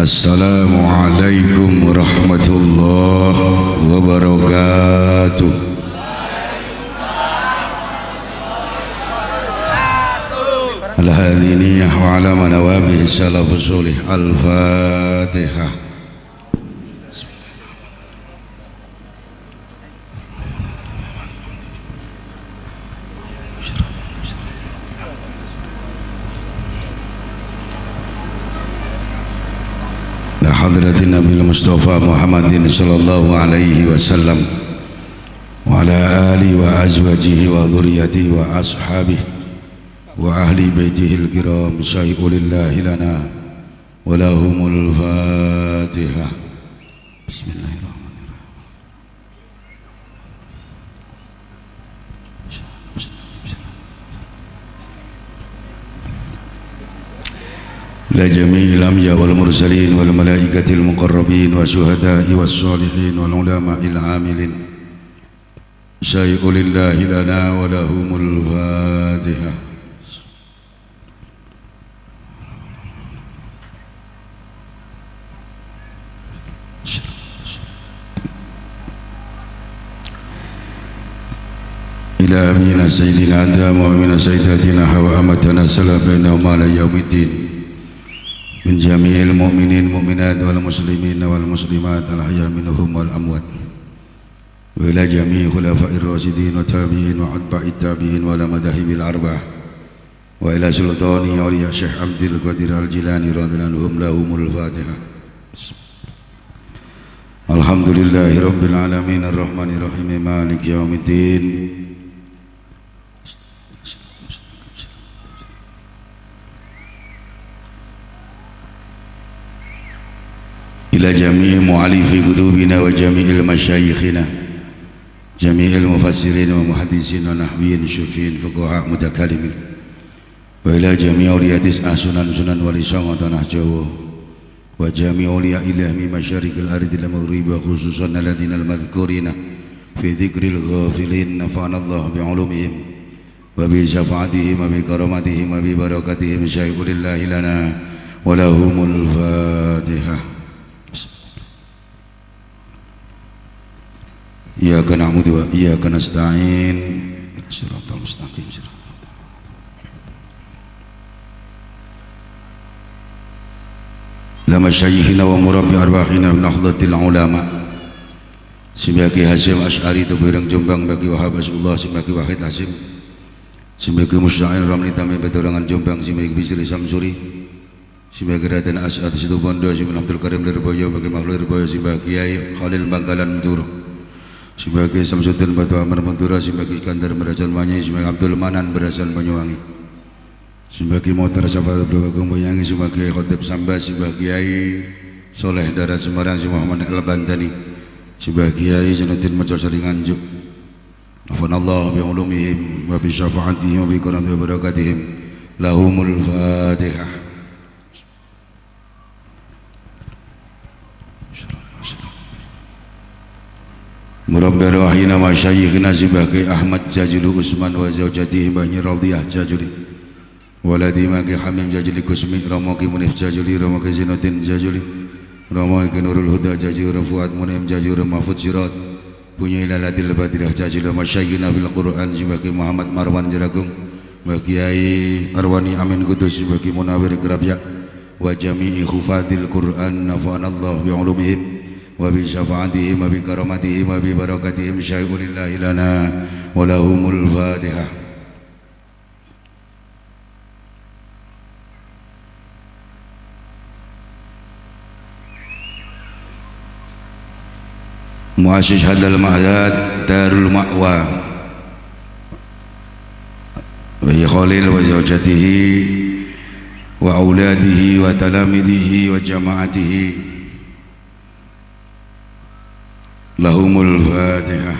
Assalamualaikum warahmatullahi wabarakatuh. Al-hadiniyah wa ala manawabihi salafus sulih. Al-Fatihah. Hadratin Nabi Mustafa Muhammadin sallallahu alaihi wasallam wa ala alihi wa azwajihi wa dhurriyyatihi wa ashabihi wa ahli baitihi al-kiram syai'ulillahi lana wa lahumul Fatihah. Bismillahirrahmanirrahim. La jami'il anbiya wal mursalin wal malaikatil muqarrabin wa syuhada'i was salihin wal ulama'il amilin syai'ulillahi lana wa lahumul Fatihah. Ila amina sayyidina Adam wa amina sayyidatina Hawa amatana salam bainahum ala yaumiddin min jami'il mu'minin mu'minat wal muslimin wal muslimat al-ahya minhum wal amwat wa ila jami'i khulafa'ir rasyidin wa tabi'in wa atba'it tabi'in wa la madahibil arba'ah wa ila sultani awliya Syekh Abdul Qadir Al-Jilani radhiyallahu anhum lahumul Fatihah. Alhamdulillahi rabbil alamin arrahmanir rahim maliki yaumiddin. Ila jami'i mu'alifi kutubina wa jami'il masyayikhina jami'il mufassirin wa muhaddisin wa nahwiyin syufiin fuqaha mutakalimin wa ila jami'i awliyatis sunan wali songo tanah Jawa wa jami'i awliya ilahmi masyarikil aridil maghrib wa khususan aladina al-madhkurina fi dhikril ghafilin nafa'anallahu bi'ulumihim wa bi syafa'atihim wa bi karamatihim wa bi barakatihim syai'ulillahi lana wa lahumul Fatihah. Iyyaka na'budu wa iyyaka nasta'in shiratal mustaqim. La masyayikhina wa murabbi arba'ina min nahdlatil ulama Sibaki Hasim Asy'ari Tubirang Jombang bagi Wahab Asbullah Sibaki Wahid Hasim Sibaki Musyair Ramli Tamim Beturangan Jombang Sibaki Bisri Samsuri Sibaki Raden As'ad Situ Bondo Sibaki Abdul Karim Lirboyo bagi Makhluk Lirboyo Sibaki Kiai Khalil Bangkalan Tur sebagai Samsuddin Batu Amar Mentura, sebagai Iskandar Berasan Manyi, sebagai Abdul Manan Berasan Banyuwangi, sebagai Motor Sahabat Abdul Agung Bayangi, sebagai Khotib Samba, sebagai Kiai Soleh Darat Semarang, sebagai Muhammad Al-Bantani, sebagai Kiai Zanuddin Maco Seringanjuk. Nafanallahu bi'ulumihim wa bi syafa'atihim wa bi karamati wa barakatihim lahumul Fatihah. Murabbi arwahina wa syayikhina sebagai Ahmad Jajulu Usman wa zawjatihi Banyi Radiyah Jajuli waladi maki Hamim Jajuli Kusmi Ramoki Munif Jajuli Ramoki Zinuddin Jajuli Ramoki Nurul Huda Jajuli Fuad Munim Jajuli Mahfud Sirat punya ilaladil badirah Jajuli wa syayikhina fil Quran sebagai Muhammad Marwan Jaragung wa Kiai Arwani Amin Kudus sebagai Munawir Kerabyak wa jami'i khufadil Quran nafa'anallahu bi'ulumihim wa bi syafa'atihim wa bi karamatihim wa bi barakatihim syai'ulillahi lana wa lahumul Fatihah. Muassis hadal ma'dad darul ma'wa wa Khalil wa zawjatihi wa auladihi wa talamidihi wa jama'atihi lahumul Fatihah.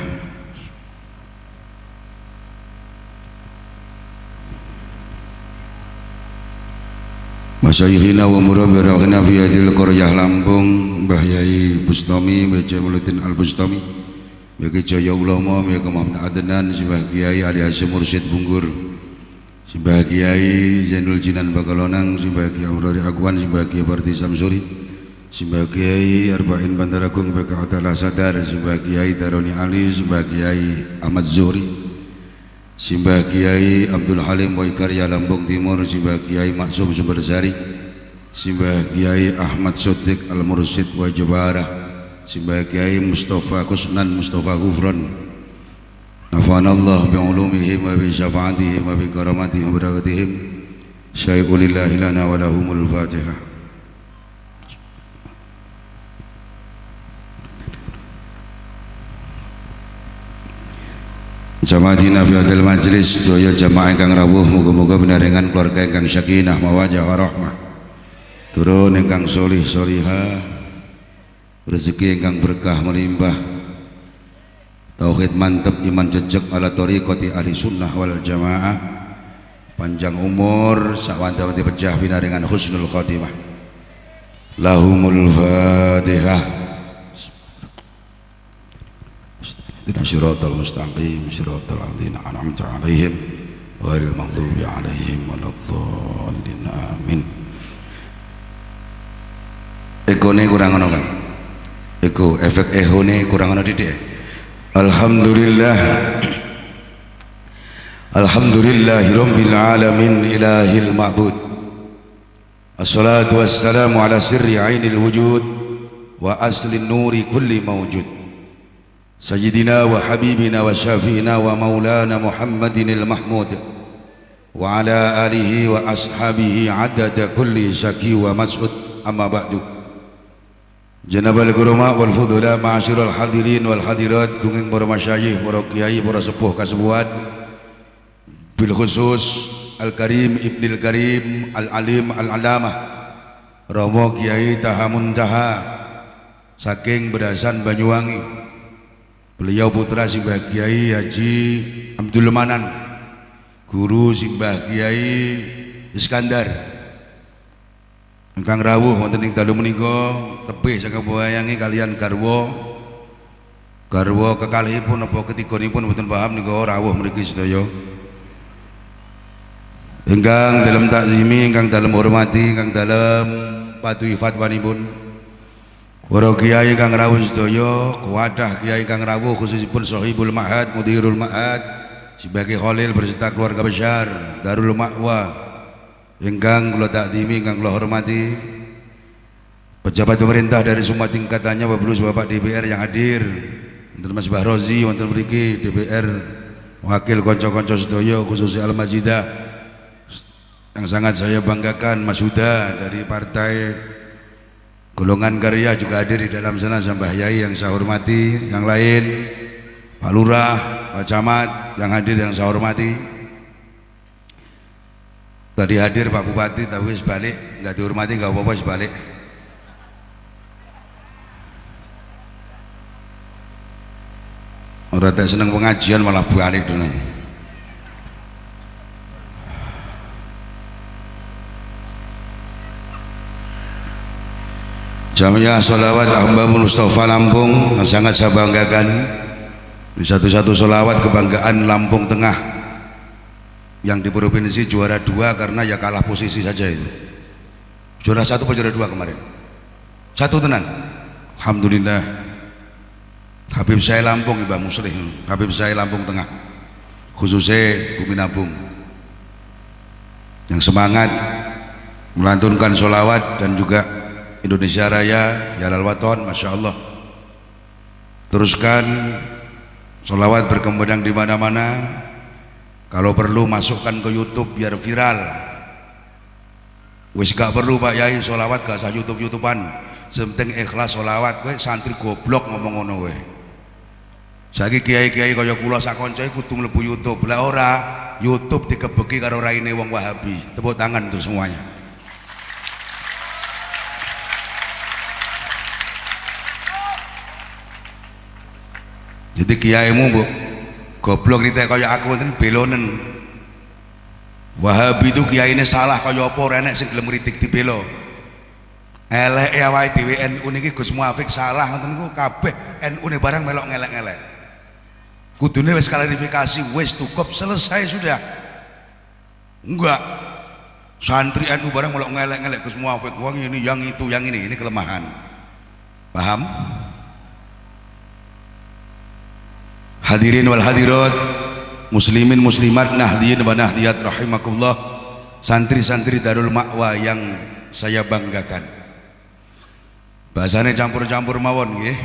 Masyayikhina wa murabbi fi hadil qaryah Lampung Mbah Yai Bustami Mbah Jamaluddin Al-Bustami Mbah Jaya Ulama Mbah Muhammad Adnan Mbah Kiai Ali Hasyim Mursyid Bunggur Mbah Kiai Zainul Jinan Bakalonang Mbah Kiai Amrari Akwan Mbah Kiai Parti Samsuri Simbah Kiai Arba'in Bandar Agung Baka Ta'ala Sadar, Simbah Kiai Daroni Ali, Simbah Kiai Ahmad Zuhri, Simbah Kiai Abdul Halim Waikarya Lampung Timur, Simbah Kiai Maksum Sumbersari, Simbah Kiai Ahmad Sotik Al-Mursid wa Jabara, Simbah Kiai Mustafa Kusnan Mustafa Gufron, nafanallah bi'ulumihim wa bi syafaatihim wa bi karamatihim wa barakatihim. Syai'ulillahi lana wa lahumul Fatihah. Jamaah fi hadal majlis doya jamaah ingkang rawuh muga-muga binarengan keluarga ingkang sakinah mawadah warahmah, turun ingkang solih solihah, rezeki ingkang berkah melimpah, tauhid mantep, iman jejeg ala thariqati ahli sunnah wal jamaah, panjang umur sakwanta-wanti pejah binarengan husnul khotimah. Lahumul Fatihah. Shiratal mustaqim shiratal ladzina an'amta 'alaihim ghairil maghdubi 'alaihim waladdallin amin. Ekone kurang ono Kang. Eko efek ehone kurang ono didik. Alhamdulillah. Alhamdulillahirabbil alamin ilahil ma'bud. Assalatu wassalamu ala sirri ainil wujud wa aslin nuri kulli mawjud. Sayyidina wa habibina wa syafi'ina wa maulana Muhammadinil Mahmud wa ala alihi wa ashabihi adada kulli syaki wa mas'ud, amma ba'du. Janabal kurama wal fudula ma'asyiral hadirin wal hadirat, kunging para masyayikh, para kiai, para sepuh kasepuhan, bil khusus Al-Karim Ibnil Karim Al-Alim Al-Alamah Romo Kiai Tahamun Taha saking Berasan Banyuwangi. Beliau putra Simbah Kiai Haji Abdul Manan, guru Simbah Kiai Iskandar. Ingkang rawuh wonten ing dalu menika tebih saking bayangi kalian garwa kekalihipun apa ketigonipun mboten paham nika rawuh mriki sedaya. Ingkang dalem takzimi, ingkang dalem hormati, ingkang dalem patuhi fatwanipun para kiai ingkang rawuh sedaya, kewadah kiai ingkang rawuh khususipun Sohibul Ma'had, Mudirul Ma'had, sebagai Khalil berserta keluarga besar Darul Ma'wa, ingkang kula takdimi, ingkang kula hormati, pejabat pemerintah dari semua tingkatannya, Bapak DPR yang hadir, wonten Mas Bahrozi, wonten mriki DPR, wakil konco-konco sedaya khususnya Al-Majidah yang sangat saya banggakan, Mas Huda dari partai Golongan Karya juga hadir di dalam sana, Mbah Yai yang saya hormati, yang lain Pak Lurah, Pak Camat yang hadir yang saya hormati. Tadi hadir Pak Bupati tapi sebalik, nggak dihormati nggak apa-apa sebalik. Orang tak seneng pengajian malah balik dulu. Jamiah Sholawat Ahbabul Mustafa Lampung yang sangat saya banggakan, di satu-satu sholawat kebanggaan Lampung Tengah yang di provinsi juara 2 karena ya kalah posisi saja itu. Juara 1 atau juara 2 kemarin? 1 tenan. Alhamdulillah. Habib saya Lampung Mbah Muslih, Habib saya Lampung Tengah, khususnya Bumi Nabung yang semangat melantunkan sholawat dan juga Indonesia Raya, Yalal Waton, Masya Allah. Teruskan sholawat berkembang di mana-mana. Kalau perlu masukkan ke YouTube biar viral. Wis gak perlu Pak Yai sholawat gak usah YouTube-YouTubean. Sepenting ikhlas sholawat. Kowe santri goblok ngomong ngono kowe. Saiki kiai-kiai kaya kula sak kancae kudu mlebu YouTube. Lah ora, YouTube dikebeki karo raine wong Wahabi. Tepuk tangan untuk semuanya. Jadi kiaimu mbok goblok nite kaya aku enten belonen. Wahabi itu kiyaine salah kaya apa ora enek sing gelem ngritik dibela. Eleke awake dhewe NU niki Gus Muafik salah ngoten niku kabeh NU ne barang melok ngelek-ngelek. Kudune wis klarifikasi, wis cukup, selesai sudah. Enggak. Santri NU barang melok ngelek-ngelek Gus Muafik, wong ini yang itu yang ini kelemahan. Paham? Hadirin wal hadirat, muslimin muslimat, nahdien wa nahdiyat rahimakumullah, santri-santri Darul Ma'wa yang saya banggakan. Bahasanya campur-campur mawon nggih.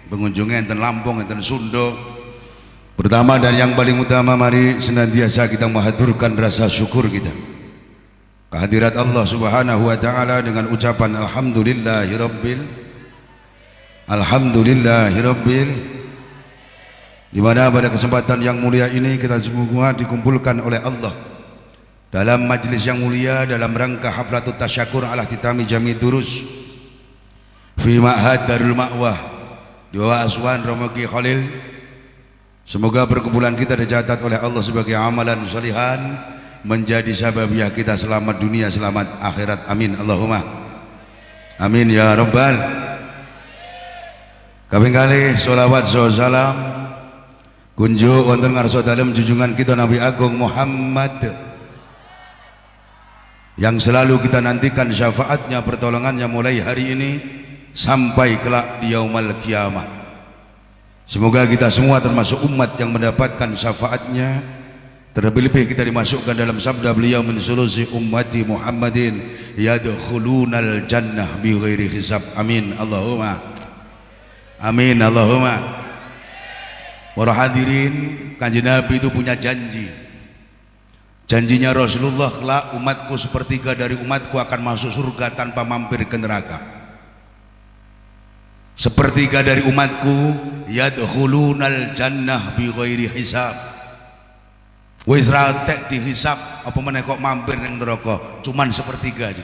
Pengunjungnya enten Lampung, enten Sunda. Pertama dan yang paling utama, mari senantiasa kita mengaturkan rasa syukur kita kehadirat Allah Subhanahu wa taala dengan ucapan alhamdulillahirabbil, di mana pada kesempatan yang mulia ini kita semua dikumpulkan oleh Allah dalam majlis yang mulia dalam rangka haflatut tasyakur ala titami jami durus fi ma'had Darul Ma'wah di bawah asuhan Romo Ki Khalil. Semoga perkumpulan kita dicatat oleh Allah sebagai amalan salihan, menjadi sababiyah kita selamat dunia selamat akhirat, amin Allahumma amin ya rabbal. Kaping kalih sholawat salam kunjuk wonten ngarsa dalem junjungan kita Nabi Agung Muhammad yang selalu kita nantikan syafaatnya, pertolongannya mulai hari ini sampai kelak di yaumul kiamah. Semoga kita semua termasuk umat yang mendapatkan syafaatnya, terlebih-lebih kita dimasukkan dalam sabda beliau, min sulusi ummati Muhammadin yadkhulunal jannah bi ghairi hisab, amin Allahumma amin Allahumma. Para hadirin, Kanjeng Nabi itu punya janji. Janjinya Rasulullah, kelak umatku sepertiga dari umatku akan masuk surga tanpa mampir ke neraka. Sepertiga dari umatku yadkhulunal jannah bi ghairi hisab. Wis ra tek dihisab apa meneh kok mampir ning neraka, cuman sepertiga aja.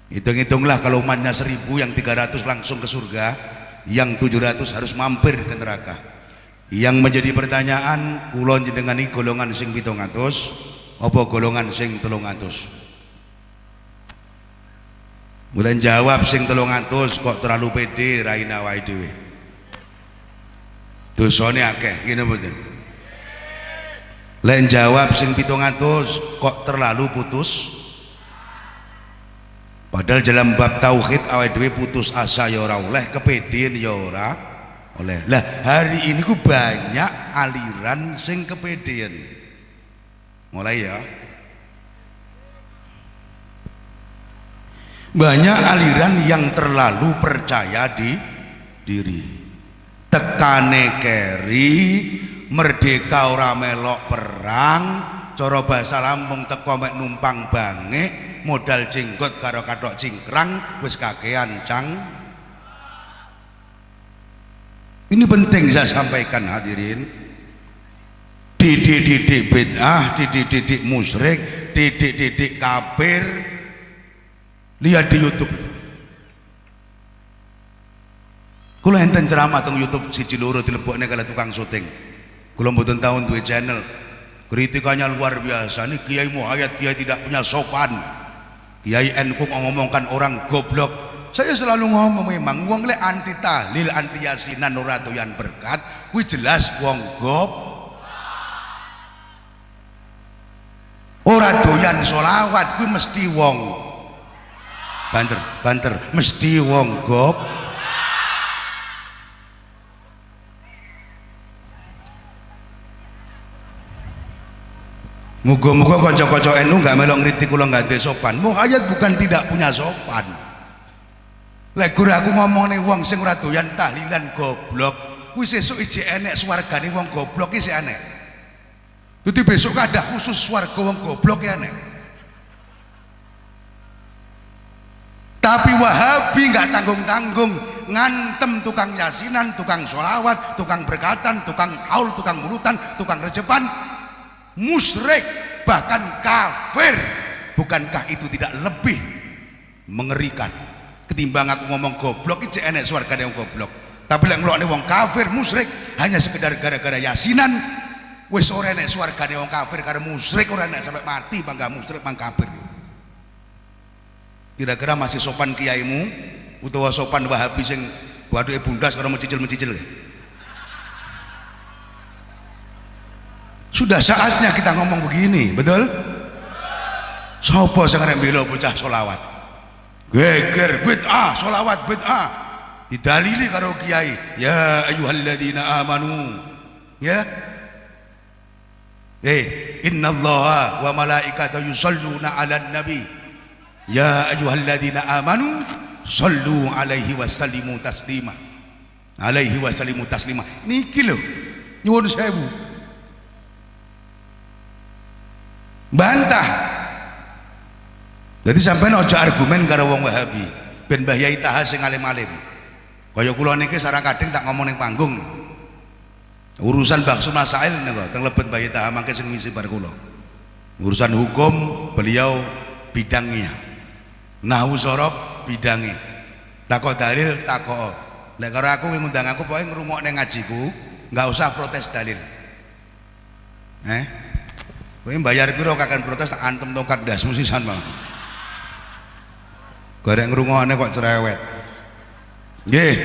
Hitung-hitunglah kalau umatnya 1000, yang 300 langsung ke surga, yang 700 harus mampir ke neraka. Yang menjadi pertanyaan, kula jenengan iki golongan sing 700 apa golongan sing 300? Mulai jawab sing 300 kok terlalu pede raina wae dhewe. Dosane akeh, ngene mboten? Lain jawab sing 700 kok terlalu putus. Padahal dalam bab tauhid awake dhewe putus asa ya ora oleh, kepedean ya ora oleh. Lah hari ini ku banyak aliran sing kepedean. Mulai ya. Banyak aliran yang terlalu percaya di diri. Tekane keri, merdeka ora melok perang, cara bahasa Lampung teko mek numpang bange, modal jenggot karo kathok cingkrang wis kakean cang. Ini penting saya sampaikan hadirin. Didik-didik bid'ah, didik-didik musyrik, didik-didik kafir, lihat di YouTube. Kula enten ceramah teng YouTube siji loro dilebokne kala tukang syuting. Kula mboten tahun duwe channel. Kritikannya luar biasa. Ini Kiai Muhayyad Kiai tidak punya sopan. Kiai NU ngomongkan orang goblok. Saya selalu ngomong memang wong lek anti tahlil, anti yasinan ora doyan berkat, kuwi jelas wong ora doyan sholawat, kuwi mesti wong banter mesti wong Muga-muga kanca-kanca NU gak melok ngritik kula gak ada sopan. Muhayyad bukan tidak punya sopan. Lek guru aku ngomong ning wong sing ora doyan tahlilan goblok, kuwi sesuk ijek enek swargane wong goblok iki sik enek. Dadi besok ada khusus swarga wong goblok ya enek. Tapi Wahabi nggak tanggung-tanggung ngantem tukang yasinan, tukang sholawat, tukang berkatan, tukang haul, tukang murutan, tukang rejepan, musyrik, bahkan kafir. Bukankah itu tidak lebih mengerikan ketimbang aku ngomong goblok iki enek swargane wong goblok. Tapi lek ngelokne wong kafir musyrik hanya sekedar gara-gara yasinan wis ora enek swargane wong kafir karo musyrik ora enek sampai mati bangga musyrik bang kafir. Kira-kira masih sopan kiaimu utawa sopan Wahabi sing baduke bundas karo mencicil-mencicil. Sudah saatnya kita ngomong begini, betul? Sopo sing arep mbela bocah selawat? geger bid'ah, sholawat bid'ah didalili karo kiai ya ayyuhalladzina amanu ya innallaha wa malaikatahu yusholluna 'alan nabi ya ayyuhalladzina amanu shollu alaihi wasallimu taslima alaihi wasallimu taslima niki lho nyuwun sewu bantah. Jadi sampai aja argumen karo wong Wahabi ben Mbah Yai Taha sing alim-alim kaya kula niki sareng kadang tak ngomong ning panggung urusan baksul masail niku teng lebet Mbah Yai Taha mangke sing ngisi bar kula urusan hukum beliau bidangnya nahwu sorof bidangnya takok dalil takok nek karo aku ngundang aku pokoke ngrungokne ngajiku enggak usah protes dalil kowe bayar piro kakan protes tak antem tongkat dasmu sisan malah goreng ngrungokne kok cerewet nggih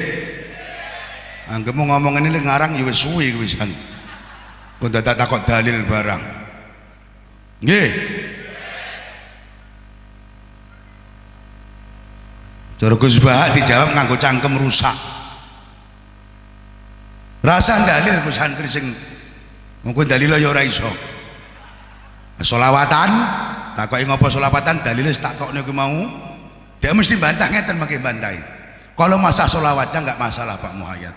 anggemu ngomong ini ngarang ya wis suwi kuwi pisan kok dadak takok dalil barang nggih cara Gus Bahak dijawab nganggo cangkem rusak rasa dalil ku santri sing mungkin dalil ya ora iso sholawatan takoki ngopo sholawatan dalile tak tokne ku mau dia mesti bantah ngeten makin bantai kalau masa sholawatnya nggak masalah Pak Muhayyad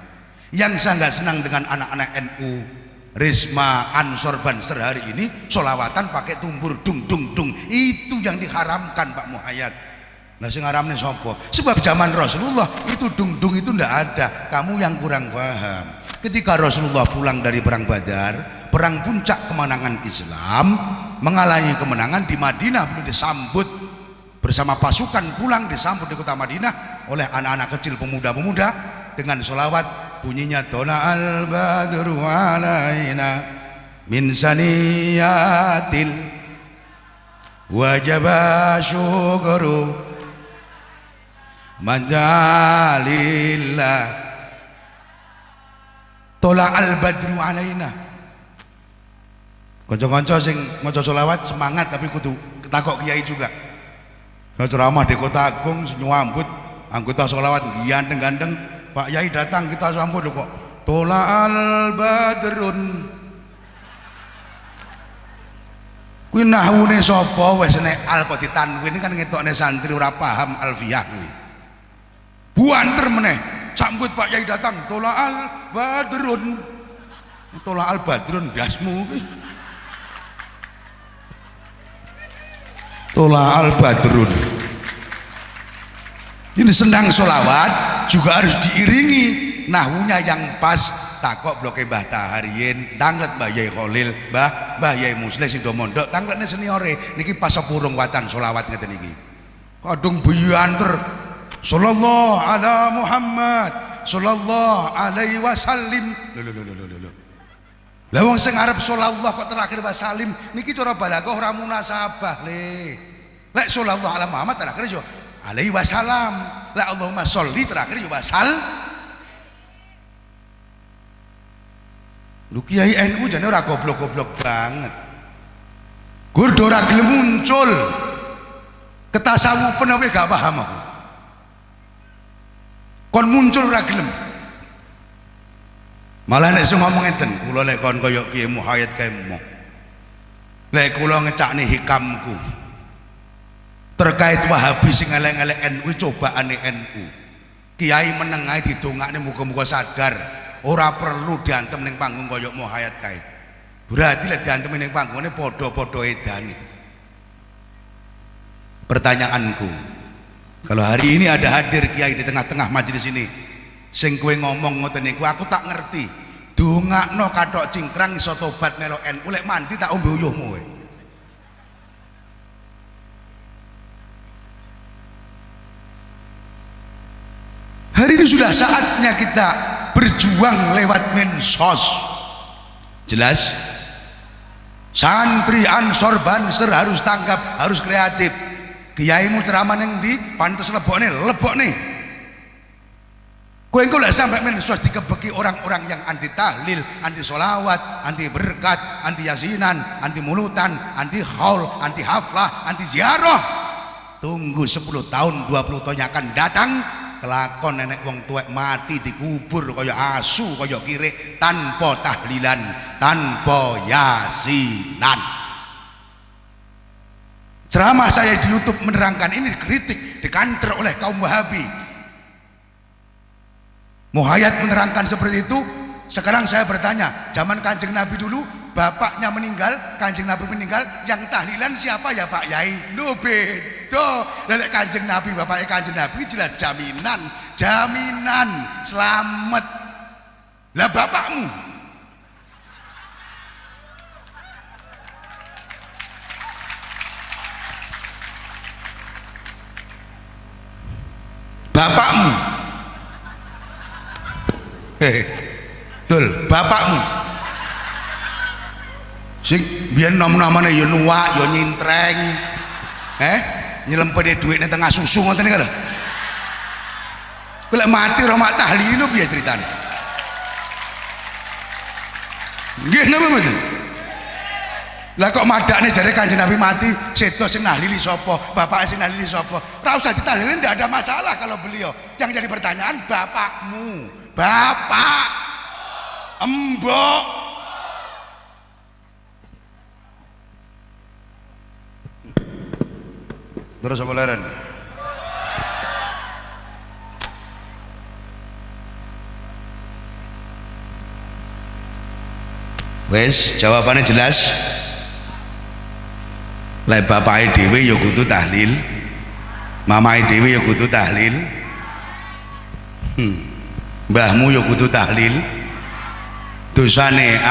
yang saya nggak senang dengan anak-anak NU Risma Ansor Banser hari ini sholawatan pakai tumbur dung dung dung itu yang diharamkan Pak Muhayyad nah sing ngaramne sapa sebab zaman Rasulullah itu dung dung itu ndak ada kamu yang kurang paham ketika Rasulullah pulang dari perang Badar perang puncak kemenangan Islam mengalami kemenangan di Madinah beliau disambut bersama pasukan pulang disambut di kota Madinah oleh anak-anak kecil pemuda-pemuda dengan sholawat bunyinya tona al badru alaina min saniyatil wajaba syukru majalillah tola al badru alaina kanca-kanca sing maca sholawat semangat tapi kudu ketakok kiai juga ceramah di kota agung nyambut anggota sholawat ganteng-ganteng Pak Yai datang kita sambut kok tola al badrun kuwi nahwune sapa wis nek al kok ditanwin kan ngetokne santri ora paham alfiyah kuwi buanter meneh sambut Pak Yai datang tola al badrun dasmu kuwi tola al badrun ini senang sholawat juga harus diiringi nahwunya yang pas takok bloke Mbah Tahariyin tanglet Mbah Yai Khalil Mbah Yai Muslim sing do mondok tangletne seniore niki pas sepurung wacan sholawat ngeten iki kadung biyanter sallallahu ala Muhammad sallallahu alaihi wasallim lho lah wong sing arep sallallahu kok terakhir wasallim niki cara balaghah ora munasabah le lek sallallahu ala Muhammad terakhir yo alaihi wasallam la Allahumma sholli terakhir yo wasal lu kiai NU jane ora goblok-goblok banget gur ora gelem muncul ketasawufen apa gak paham aku kon muncul ora gelem malah nek sing ngomong ngeten kula lek kon kaya Kiai Muhayyad kae moh lek kula ngecakne hikamku terkait Wahabi sing elek-elek NU cobaane NU kiai meneng ae didongakne muga-muga sadar ora perlu diantem ning panggung kaya Muhayyad kae berarti lek diantem ning panggungane padha-padha edane pertanyaanku kalau hari ini ada hadir kiai di tengah-tengah majelis ini sing kowe ngomong ngoten niku aku tak ngerti dongakno kathok cingkrang iso tobat melo NU lek mandi tak ombe uyuhmu kowe hari ini sudah saatnya kita berjuang lewat mensos jelas santri Ansor Banser harus tanggap harus kreatif kiaimu ceramah yang di pantes lebokne kowe engko lek sampai mensos dikebeki orang-orang yang anti tahlil anti sholawat anti berkat anti yasinan anti mulutan anti haul anti haflah anti ziarah tunggu 10 tahun 20 tahun yang akan datang, kelakon nenek wong tuwek mati dikubur kaya asu kaya kire, tanpa tahlilan, tanpa yasinan. Ceramah saya di YouTube menerangkan ini dikritik, dikanter oleh kaum Wahabi. Muhayyad menerangkan seperti itu. Sekarang saya bertanya, zaman Kanjeng Nabi dulu, bapaknya meninggal, Kanjeng Nabi meninggal, yang tahlilan siapa ya Pak Yai? Duh beda. Lelek Kanjeng Nabi, bapaknya Kanjeng Nabi jelas jaminan, jaminan selamat. Lah bapakmu, bapakmu, betul, bapakmu sing biyen nom-nomane ya nuwak ya nyintreng, nyelempene dhuwitne tengah susu ngoten niku lho. Kuwi lek mati ora mak tahlil piye critane? Nggih napa mboten? Lah kok madakne jare Kanjeng Nabi mati, sedo sing nahlili sapa? Bapak sing nahlili sapa? Ora usah ditahlilin, ndak ada masalah kalau beliau. Yang jadi pertanyaan bapakmu, bapak, embok. Terus apa leren? Wes, jawabannya jelas. Lek bapake dhewe ya kudu tahlil, mamake dhewe ya kudu tahlil, mbahmu ya kudu tahlil. Dosane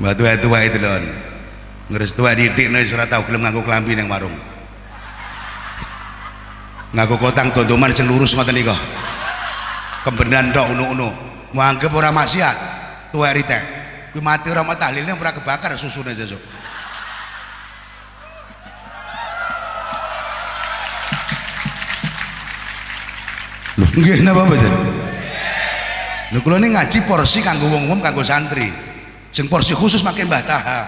mbah tuwa itu lho, ngres tuwa didik nek ora tau gelem nganggo klambi ning warung, nganggo kotang dondoman sing lurus ngoten niku, kembenan tok uno-uno, mau anggap ora maksiat. Tuwa rite kuwi mati ora tahlilne ora kebakar susune sesuk. Lho nggih napa mboten? Lho kula ini ngaji porsi kanggo wong umum, kanggo santri. Sing porsi khusus make Mbah Taha.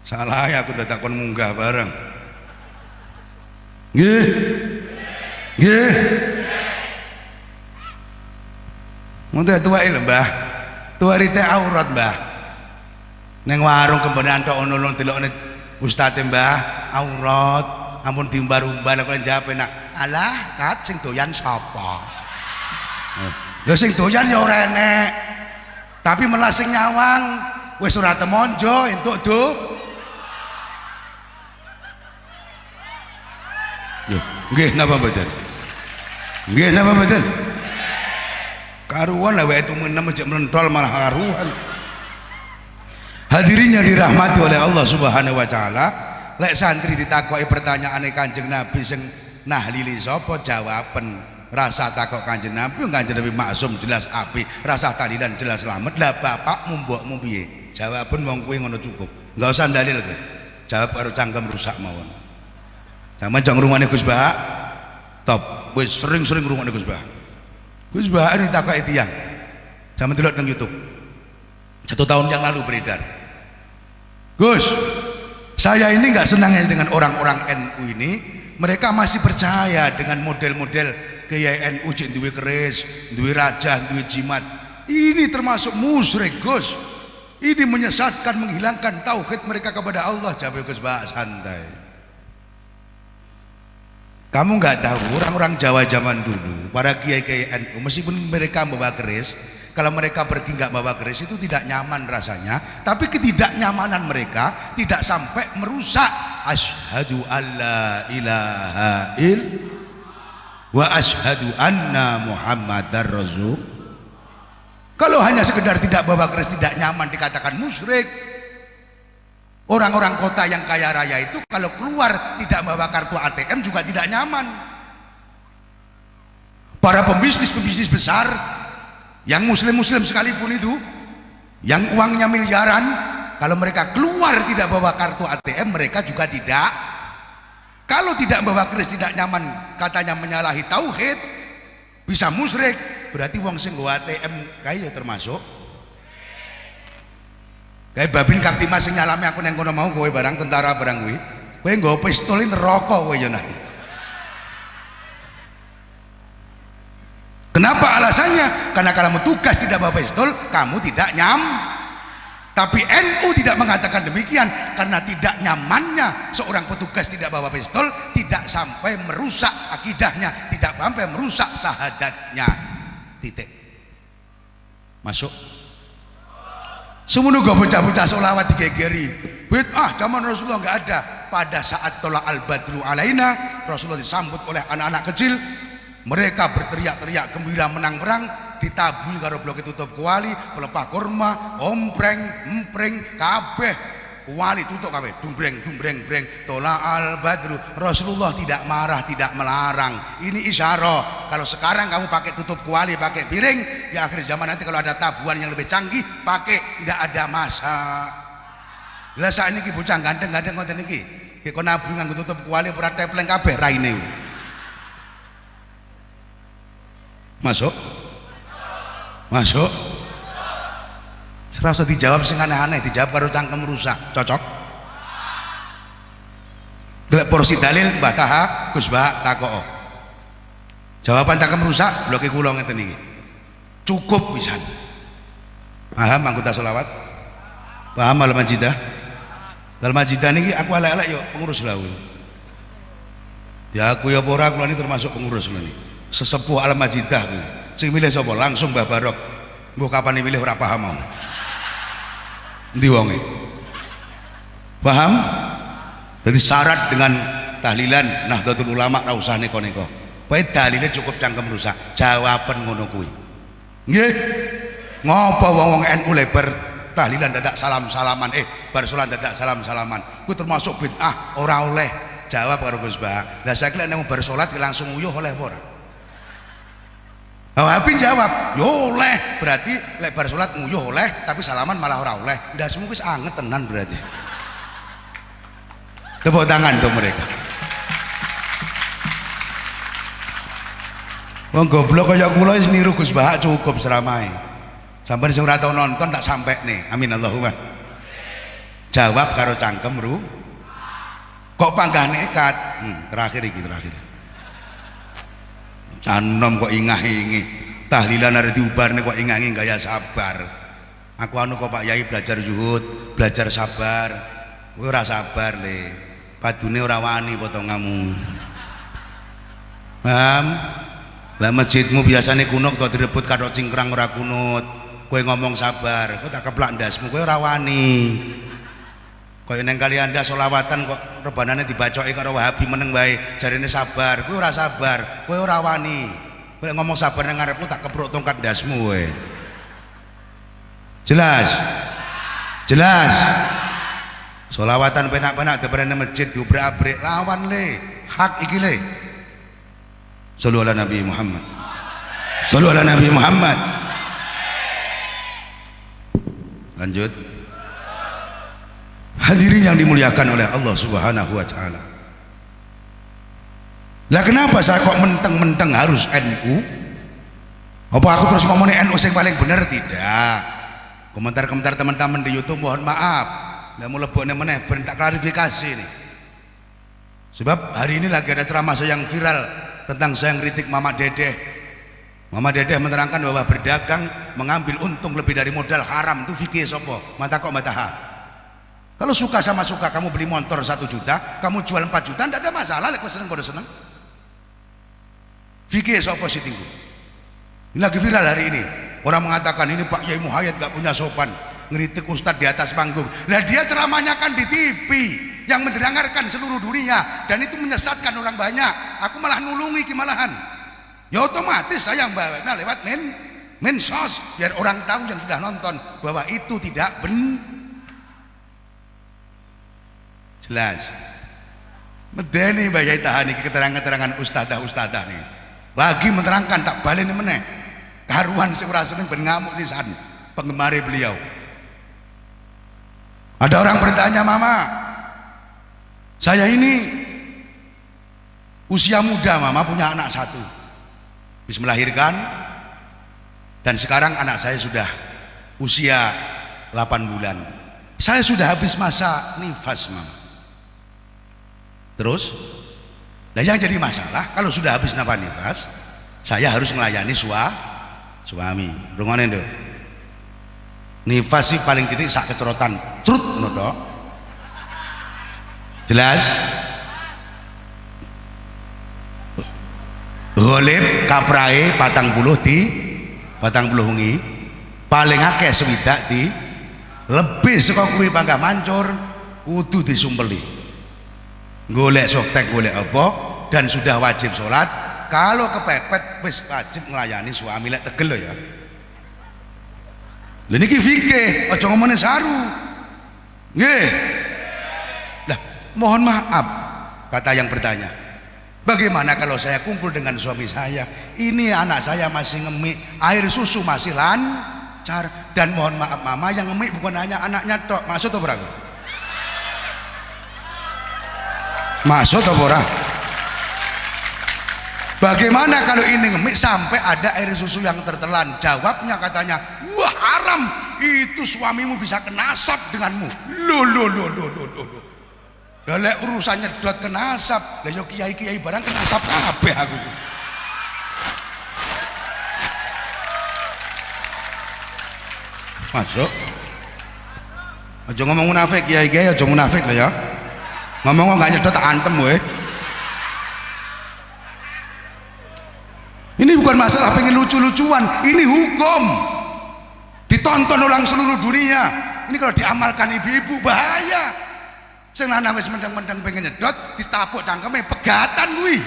Salah ya aku dadak kon munggah bareng. Nggih. Nggih. Ngoten tuwake lho Mbah. Tuwarite aurat Mbah. Ning warung kembenan tok ono delokne ustaze Mbah, aurat. Ampun diumbar-umbar kok jawab enak. Alah, kat sing doyan sapa? Lho sing doyan ya ora enek. Tapi melas sing nyawang wis ora temonjo entuk do. Lho, nggih napa mboten? Nggih napa mboten? Karuan lah wae tumenem aja melentol malah karuan. Hadirin yang dirahmati oleh Allah Subhanahu wa taala, lek santri ditakoki pertanyaane Kanjeng Nabi sing nahlili sapa, jawaben rasa takok Kanjeng Nabi, Kanjeng Nabi maksum jelas api, rasa tahlilan jelas selamat. Lah bapakmu mbokmu piye? Jawaben wong kuwi ngono cukup. Enggak usah dalil kowe. Jawab karo cangkem rusak mawon. Sampeyan jang ngrungokne Gus Bah. Top, wis sering-sering ngrungokne Gus Bah. Gus Bah ini takoki tiyang. Sampeyan delok nang YouTube. 1 tahun yang lalu beredar. Gus, saya ini nggak senang dengan orang-orang NU ini. Mereka masih percaya dengan model-model gaya NU jek duwe keris, duwe raja, duwe jimat. Ini termasuk musyrik Gus. Ini menyesatkan, menghilangkan tauhid mereka kepada Allah. Jawab Gus Bah santai. Kamu nggak tahu orang-orang Jawa zaman dulu, para kiai-kiai NU, meskipun mereka membawa keris, kalau mereka pergi nggak bawa keris itu tidak nyaman rasanya, tapi ketidaknyamanan mereka tidak sampai merusak asyhadu alla ilaha illallah wa asyhadu anna muhammadar rasul. Kalau hanya sekedar tidak bawa keris tidak nyaman dikatakan musyrik. Orang-orang kota yang kaya raya itu kalau keluar tidak bawa kartu ATM juga tidak nyaman. Para pembisnis besar yang muslim-muslim sekalipun itu, yang uangnya miliaran, kalau mereka keluar tidak bawa kartu ATM mereka juga tidak. Kalau tidak bawa keris tidak nyaman, katanya menyalahi tauhid, bisa musyrik. Berarti wong sing nggawa ATM kaya termasuk kayak Babin Kaptimas sing nyalami aku neng kono mau kowe barang tentara barang kuwi. Kowe nggawa pistol neraka kowe ya nah. Kenapa alasannya? Karena kalau tugas tidak bawa pistol, kamu tidak nyam. Tapi NU tidak mengatakan demikian, karena tidak nyamannya seorang petugas tidak bawa pistol tidak sampai merusak akidahnya, tidak sampai merusak syahadatnya. Titik. Masuk. Semono bocah-bocah solawat digegeri. Zaman Rasulullah nggak ada. Pada saat tolak al-badru alaina, Rasulullah disambut oleh anak-anak kecil. Mereka berteriak-teriak gembira menang perang, ditabui karo blok tutup kuali, pelepah kurma, empreng kabeh kuali tutup kabeh, dumbreng tola al badru. Rasulullah tidak marah, tidak melarang. Ini isyarat. Kalau sekarang kamu pakai tutup kuali, pakai piring, di akhir zaman nanti kalau ada tabuhan yang lebih canggih, pakai, tidak ada masa. Lah saat ini bocah ganteng-ganteng ngoten niki, kok nabi nganggo tutup kuali ora tepleng kabeh raine. Masuk serasa dijawab sing aneh-aneh, dijawab karo cangkem rusak, cocok gelek porsi dalil Mbah Taha Gus Bah takok jawaban cangkem rusak bloke kula ngeten iki cukup pisan. Paham anggota selawat? Paham al-majidah? Al-majidah niki aku elek-elek yo pengurus lawu ya aku ya ora, kula ini termasuk pengurus lho niki sesepuh al-majidah sing milih sapa langsung Mbah Barok. Mbok kapan milih ora paham mau endi wonge paham. Jadi syarat dengan tahlilan Nahdlatul Ulama ra usah neko-neko, kowe dalile cukup cangkem rusak, jawaban ngono kuwi nggih. Ngopo wong-wong NU lebar tahlilan dadak salam-salaman bar salat dadak salam-salaman kuwi termasuk bid'ah, ora oleh. Jawab karo Gus Bah. Lah saiki lek nang bar salat langsung nguyuh oleh apa ora? Habib jawab, yo oleh. Berarti lek bar salat nguyuh oleh, tapi salaman malah ora oleh. Ndasmu wis anget tenan berarti. Tepuk tangan untuk mereka. Wong goblok kaya kula wis niru Gus Bah cukup seramahe. Sampeyan sing ora tau nonton tak sampekne. Amin Allahumma. Jawab karo cangkem ru. Kok panggah nekat? Terakhir iki terakhir. Canom kok ingah-ingih tahlilan ada diubarne kok ingah-ingih gaya sabar. Aku anu kok Pak Yai belajar zuhud, belajar sabar. Kowe ora sabar le. Padune ora wani potonganmu. Paham? Lah masjidmu biasane kunut kok direbut karo cingkrang ora kunut. Kowe ngomong sabar, kowe tak keplak ndasmu kowe ora wani. Kaya neng kali Anda solawatan kok rebanane dibacoki karo Wahabi meneng wae jarine sabar, kowe ora sabar, kowe ora wani. Kowe ngomong sabar nang ngarepmu tak kepruk tongkat ndasmu kowe. Jelas? Jelas. Solawatan penak-penak depan masjid diubrak-abrik lawan le, hak iki le. Shallu ala Nabi Muhammad. Shallu ala Nabi Muhammad. Lanjut. Hadirin yang dimuliakan oleh Allah Subhanahu wa taala. Lah kenapa saya kok menteng-menteng harus NU? Apa aku terus ngomongin NU yang paling benar? Tidak. Komentar-komentar teman-teman di YouTube mohon maaf. Nggak mau leboknya meneh ben tak klarifikasi nih. Sebab hari ini lagi ada ceramah saya yang viral tentang saya ngeritik Mama Dedeh. Mama Dedeh menerangkan bahwa berdagang mengambil untung lebih dari modal haram itu fikih sopo? Mata kok mataha. Kalau suka sama suka, kamu beli motor 1 juta, kamu jual 4 juta, tidak ada masalah. Lek seneng pada seneng. Fikih sopo sih tinggu. Ini lagi viral hari ini. Orang mengatakan ini Pak Yai Muhayyad gak punya sopan, ngeritik ustadz di atas panggung. Lah dia ceramahnya kan di TV yang mendengarkan seluruh dunia dan itu menyesatkan orang banyak. Aku malah nulungi kemalahan. Ya otomatis saya mbaknya lewat mensos biar orang tahu yang sudah nonton bahwa itu tidak benar. Jelas. Medeni Mbak Yai tahan iki keterangan-keterangan ustadzah nih. Lagi menerangkan tak balik nih meneh. Karuan sing ora seneng ben ngamuk sisan penggemar beliau. Ada orang bertanya, "Mama, saya ini usia muda, Mama punya anak 1. Habis melahirkan dan sekarang anak saya sudah usia 8 bulan. Saya sudah habis masa nifas, Mama. Terus, nah yang jadi masalah kalau sudah habis nifas, saya harus melayani suami. Rungonen lho. Nifas sih paling tidak sak kecorotan, crut ngono tok. Jelas? Golib kaprae 40 di 40 wengi. Paling akeh swidak di lebih saka kuwi panggah mancur kudu disumpeli. Golek softtek golek apa dan sudah wajib sholat. Kalau kepepet wis wajib melayani suami lek tegel ya. Lha niki fikih, aja ngomongin saru. Nggih. Lah, mohon maaf kata yang bertanya. Bagaimana kalau saya kumpul dengan suami saya? Ini anak saya masih ngemik, air susu masih lancar, dan mohon maaf mama yang ngemik bukan hanya anaknya tok. Maksud apa ora? Maksud apa ora? Bagaimana kalau ini ngemik sampai ada air susu yang tertelan? Jawabnya katanya, wah haram, itu suamimu bisa kenasab denganmu. Loh. Lek urusannya dot kenasab, lah yo kiai-kiai barang kenasab kabeh aku. Masuk. Aja ngomong munafik kiai-kiai, aja munafik lah ya. Ngomong enggak nyedot tak antem we. Ini bukan masalah pengen lucu-lucuan, ini hukum. Ditonton orang seluruh dunia. Ini kalau diamalkan ibu-ibu bahaya. Sing lanang wis mendeng-mendeng pengen nyedot, ditapuk cangkeme pegatan kuwi.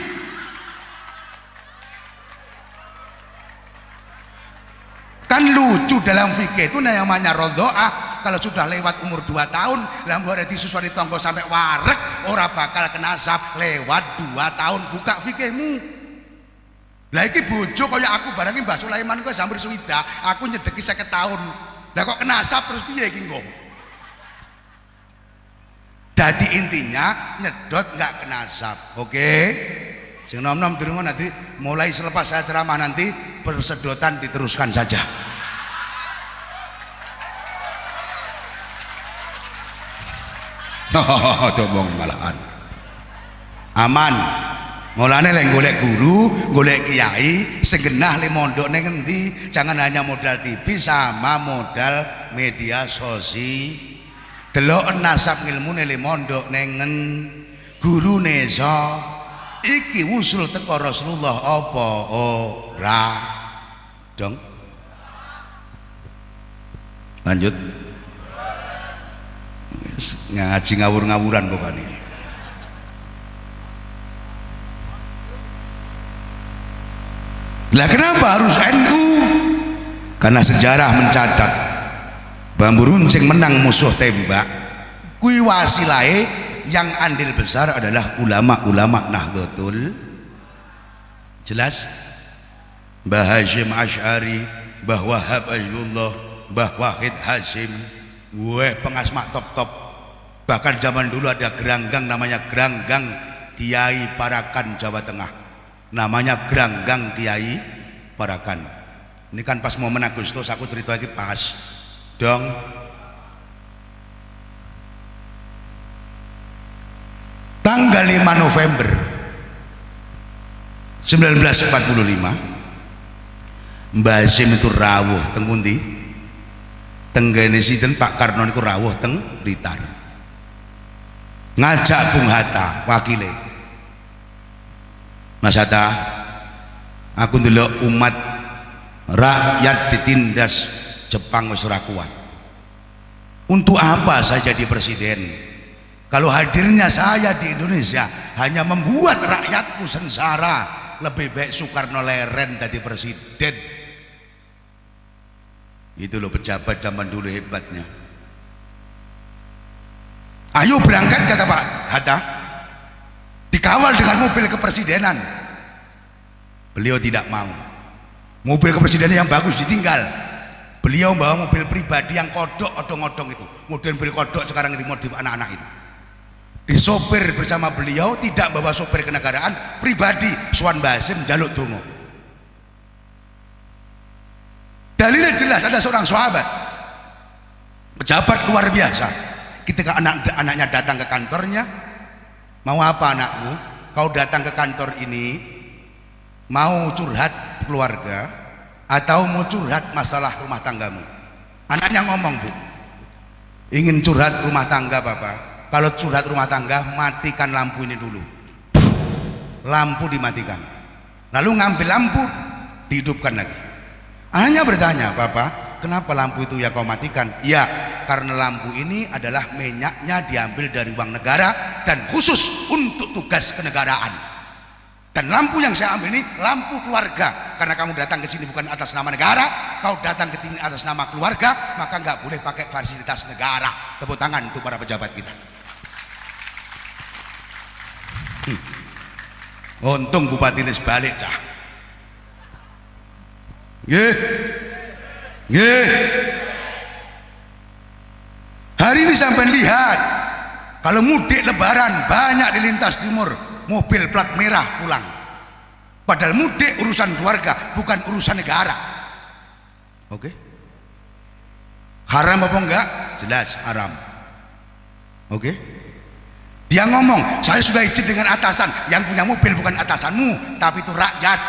Kan lucu dalam fikih itu namanya rodhoah. Kalau sudah lewat umur 2 tahun, lah mbok ada disusui tonggo sampai warek, ora bakal kenasab lewat 2 tahun. Buka fikihmu. Lah iki bojo kaya aku barangi Mbah Sulaiman kuwi sambil suwida, aku nyedeki 50 tahun. Lah kok kenasab terus piye iki engko? Jadi intinya nyedot nggak kenasab, oke? Sing nom-nom dirungu nanti mulai selepas saya ceramah nanti persedotan diteruskan saja. Dobong malahan. Aman. Mulane lek golek guru, golek kiai, segenah le mondok ning endi, jangan hanya modal TV sama modal media sosial. Delok nasab ngilmune le mondok nengen gurune so iki usul teko Rasulullah apa ora dong. Lanjut ngaji ngawur-ngawuran pokoknya. Lah kenapa harus NU? Karena sejarah mencatat bambu runcing menang musuh tembak kui wasilahe yang andil besar adalah ulama-ulama Nahdlatul. Jelas? Mbah Hasyim Asy'ari, Mbah Wahab Ayyullah, Mbah Wahid Hasyim, pengasma top-top. Bahkan zaman dulu ada geranggang namanya Geranggang Kiai Parakan Jawa Tengah, namanya Geranggang Kiai Parakan. Ini kan pas momen Agustus aku cerita lagi pas dong. Tanggal 5 November 1945 Mbah Hasyim itu rawuh teng pundi? Tenggene sinten Pak Karno niku rawuh teng Blitar. Ngajak Bung Hatta wakile. Mas Hatta, aku ndelok umat rakyat ditindas Jepang wis ora kuat. Untuk apa saya jadi presiden? Kalau hadirnya saya di Indonesia hanya membuat rakyatku sengsara, lebih baik Soekarno leren jadi presiden. Itu loh pejabat zaman dulu hebatnya. Ayo berangkat kata Pak Hatta, dikawal dengan mobil kepresidenan. Beliau tidak mau. Mobil kepresidenan yang bagus ditinggal. Beliau bawa mobil pribadi yang kodok odong-odong itu, model mobil kodok sekarang ini modif anak-anak itu. Disopir bersama beliau, tidak bawa sopir kenegaraan, pribadi. Suwan Mbah Hasyim jaluk donga. Dalilnya jelas, ada seorang sahabat pejabat luar biasa. Ketika anaknya datang ke kantornya, Mau apa anakmu? Kau datang ke kantor ini mau curhat keluarga atau mau curhat masalah rumah tanggamu? Anaknya ngomong, Bu, ingin curhat rumah tangga Bapak. Kalau curhat rumah tangga, matikan lampu ini dulu. Lampu dimatikan, lalu ngambil lampu dihidupkan lagi. Anaknya bertanya, Bapak, kenapa lampu itu ya kau matikan? Ya, karena lampu ini adalah minyaknya diambil dari uang negara dan khusus untuk tugas kenegaraan. Dan lampu yang saya ambil ini lampu keluarga. Karena kamu datang ke sini bukan atas nama negara, kau datang ke sini atas nama keluarga, maka nggak boleh pakai fasilitas negara. Tepuk tangan untuk para pejabat kita. Untung bupati ini sebalik dah. Nggih. Nggih. Hari ini sampai lihat, kalau mudik lebaran banyak di lintas timur mobil plat merah pulang. Padahal mudik urusan keluarga, bukan urusan negara. Oke? Haram apa enggak? Jelas haram. Oke? Dia ngomong, saya sudah izin dengan atasan. Yang punya mobil bukan atasanmu, tapi itu rakyat.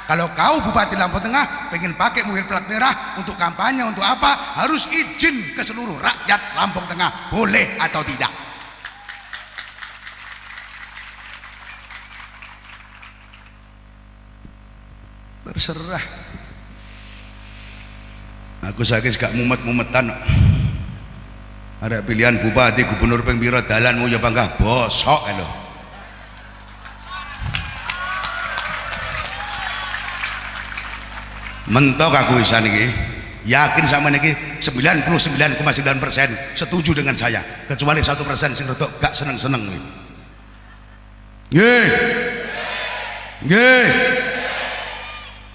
Kalau kau Bupati Lampung Tengah pengen pakai mobil plat merah untuk kampanye, untuk apa? Harus izin ke seluruh rakyat Lampung Tengah, boleh atau tidak. Terserah. Aku sakit gak mumet-mumetan. Ada pilihan bupati, gubernur, pembiro dalanmu ya bangga bosok lho. Mentok aku isan iki. Yakin sama niki 99,9% setuju dengan saya, kecuali 1% sing rodok gak seneng-seneng kuwi. Nggih. Nggih.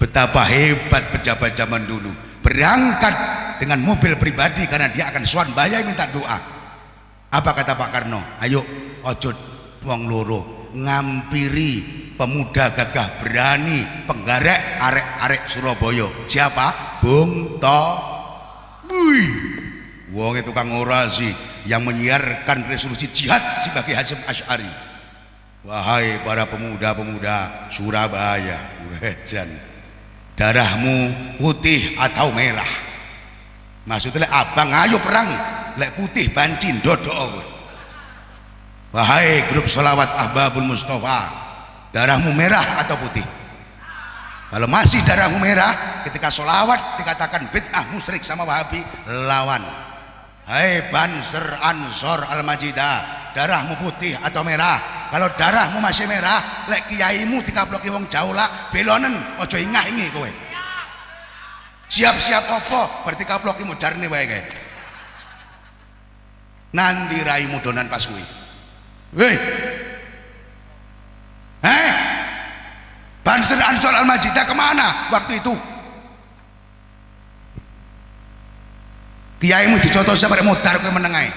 Betapa hebat pejabat zaman dulu, berangkat dengan mobil pribadi karena dia akan sowan bayar minta doa. Apa kata Pak Karno? Ayo ojo wong loro, ngampiri pemuda gagah berani penggarek arek-arek Surabaya. Siapa? Bung To. Wih, wong itu tukang orasi yang menyiarkan resolusi jihad sebagai Hasyim Asy'ari. Wahai para pemuda-pemuda Surabaya, wejan, darahmu putih atau merah? Maksudnya abang ayo perang, lek putih bancin dodok. Wahai grup sholawat Ahbabul Mustafa, darahmu merah atau putih? Kalau masih darahmu merah, ketika sholawat dikatakan bid'ah musyrik sama Wahabi, lawan. Hai Banser Ansor Al-Majidah, darahmu putih atau merah? Kalau darahmu masih merah, lek kiaimu dikaploki wong Jaula belonen, ojo ingah-ingi kowe. Siap-siap opo berarti kaploki mu jarne wae kae. Nanti raimu donan pas kuwi. Weh. Banser Ansor Al-Majidah kemana waktu itu? Kiaimu dicotosi sampai mutar kowe menengai.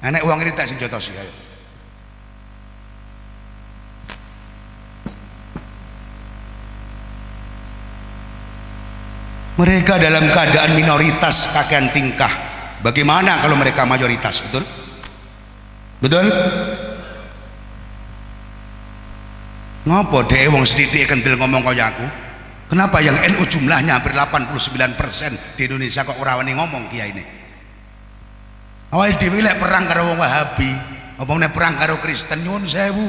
Anek uang ini tak sing jotosi ayo. Mereka dalam keadaan minoritas kakean tingkah. Bagaimana kalau mereka mayoritas? Betul? Betul? Ngopo deh wong sithik kendel ngomong kaya aku? Kenapa yang NU jumlahnya hampir 89% di Indonesia kok ora wani ngomong kiai ini? Awake dhewe lek perang karo wong Wahabi, apa meneh perang karo Kristen nyuwun sewu.